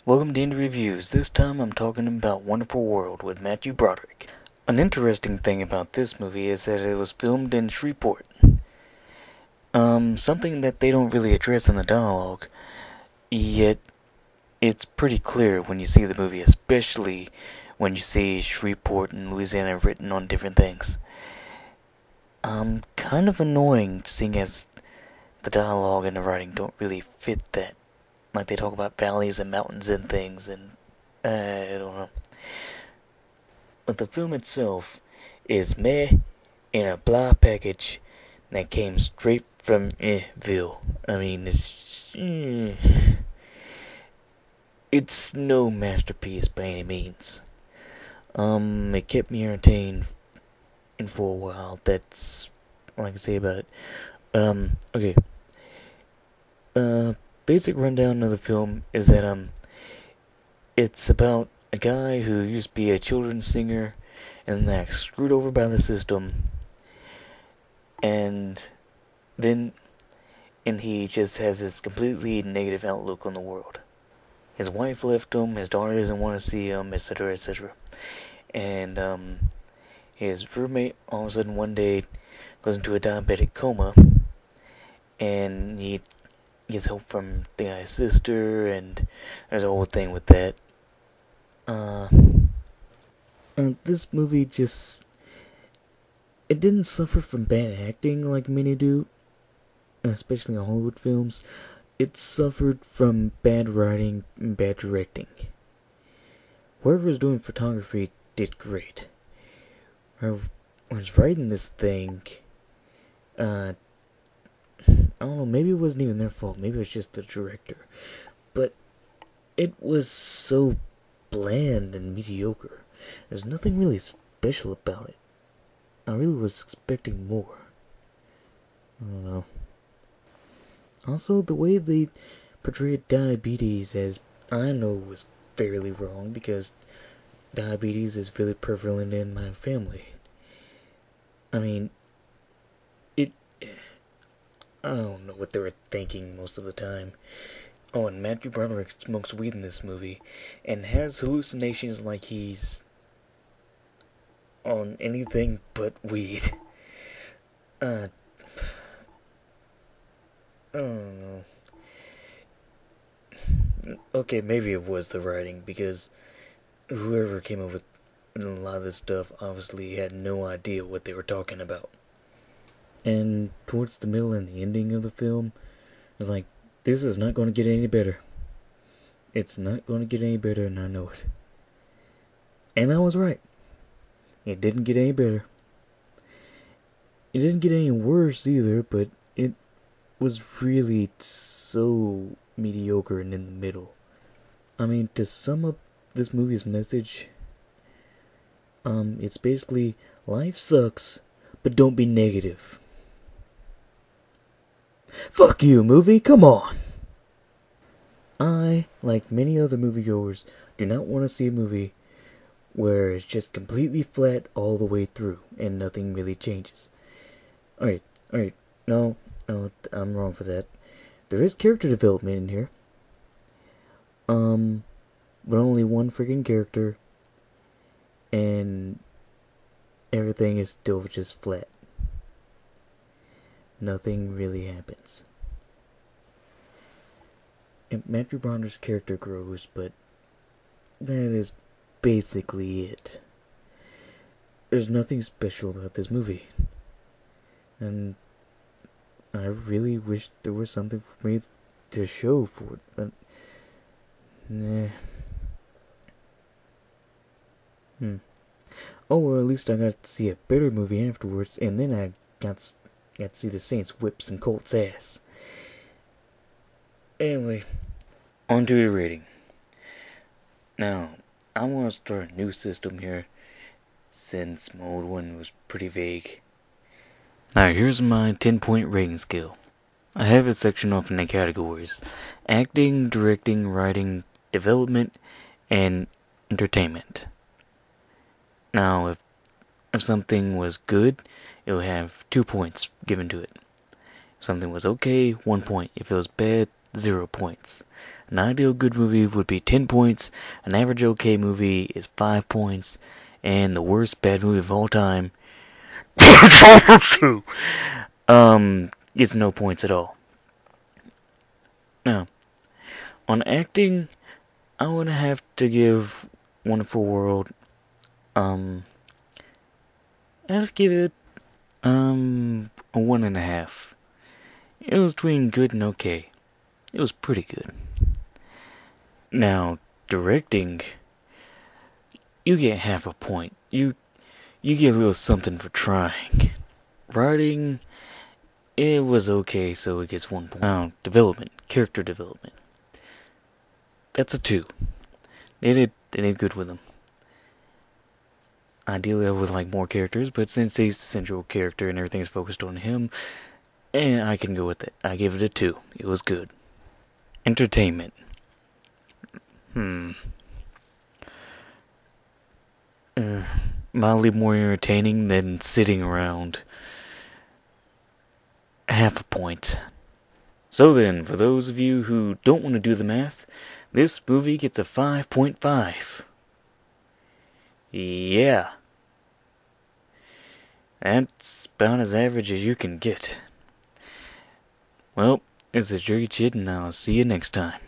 Welcome to Indy Reviews. This time I'm talking about Wonderful World with Matthew Broderick. An interesting thing about this movie is that it was filmed in Shreveport. Something that they don't really address in the dialogue, yet it's pretty clear when you see the movie, especially when you see Shreveport and Louisiana written on different things. Kind of annoying seeing as the dialogue and the writing don't really fit that. Like they talk about valleys and mountains and things, and I don't know. But the film itself is meh in a blah package that came straight from Ville. I mean, it's no masterpiece by any means. It kept me entertained for a while. That's all I can say about it. Okay. Basic rundown of the film is that it's about a guy who used to be a children's singer and that screwed over by the system, and he just has this completely negative outlook on the world. His wife left him, his daughter doesn't want to see him, etc., etc. And his roommate all of a sudden one day goes into a diabetic coma, and he gets help from the guy's sister, and there's a whole thing with that. This movie it didn't suffer from bad acting like many do, especially in Hollywood films. It suffered from bad writing and bad directing. Whoever was doing photography did great. I was writing this thing, I don't know, maybe it wasn't even their fault, maybe it was just the director. But it was so bland and mediocre. There's nothing really special about it. I really was expecting more. I don't know. Also, the way they portrayed diabetes, as I know, was fairly wrong, because diabetes is really prevalent in my family. I mean, I don't know what they were thinking most of the time. Oh, and Matthew Broderick smokes weed in this movie, and has hallucinations like he's on anything but weed. I don't know. Okay, maybe it was the writing, because whoever came up with a lot of this stuff obviously had no idea what they were talking about. And towards the middle and the ending of the film, I was like, this is not going to get any better. It's not going to get any better, and I know it. And I was right. It didn't get any better. It didn't get any worse either, but it was really so mediocre and in the middle. I mean, to sum up this movie's message, it's basically, life sucks, but don't be negative. Fuck you, movie, come on! I, like many other moviegoers, do not want to see a movie where it's just completely flat all the way through and nothing really changes. Alright, no, I'm wrong for that. There is character development in here. But only one freaking character, and everything is still just flat. Nothing really happens. And Matthew Broderick's character grows, but that is basically it. There's nothing special about this movie. And I really wish there was something for me to show for it, but nah. Oh, well, at least I got to see a better movie afterwards, and then I got to see the Saints whip some Colts ass. Anyway, on to the rating. Now, I want to start a new system here, since my old one was pretty vague. Now, here's my 10-point rating scale. I have it sectioned off into categories: acting, directing, writing, development, and entertainment. Now, if something was good, it would have 2 points given to it. If something was okay, 1 point. If it was bad, 0 points. An ideal good movie would be 10 points, an average okay movie is 5 points, and the worst bad movie of all time gets no points at all. Now, on acting, I would have to give Wonderful World, I'd give it, a 1.5. It was between good and okay. It was pretty good. Now, directing, you get half a point. You get a little something for trying. Writing, it was okay, so it gets 1 point. Now, development, character development. That's a 2. They did good with them. Ideally, I would like more characters, but since he's the central character and everything is focused on him, I can go with it. I give it a 2. It was good. Entertainment. Mildly more entertaining than sitting around. Half a point. So then, for those of you who don't want to do the math, this movie gets a 5.5. Yeah. That's about as average as you can get. Well, this is JerkyChid, and I'll see you next time.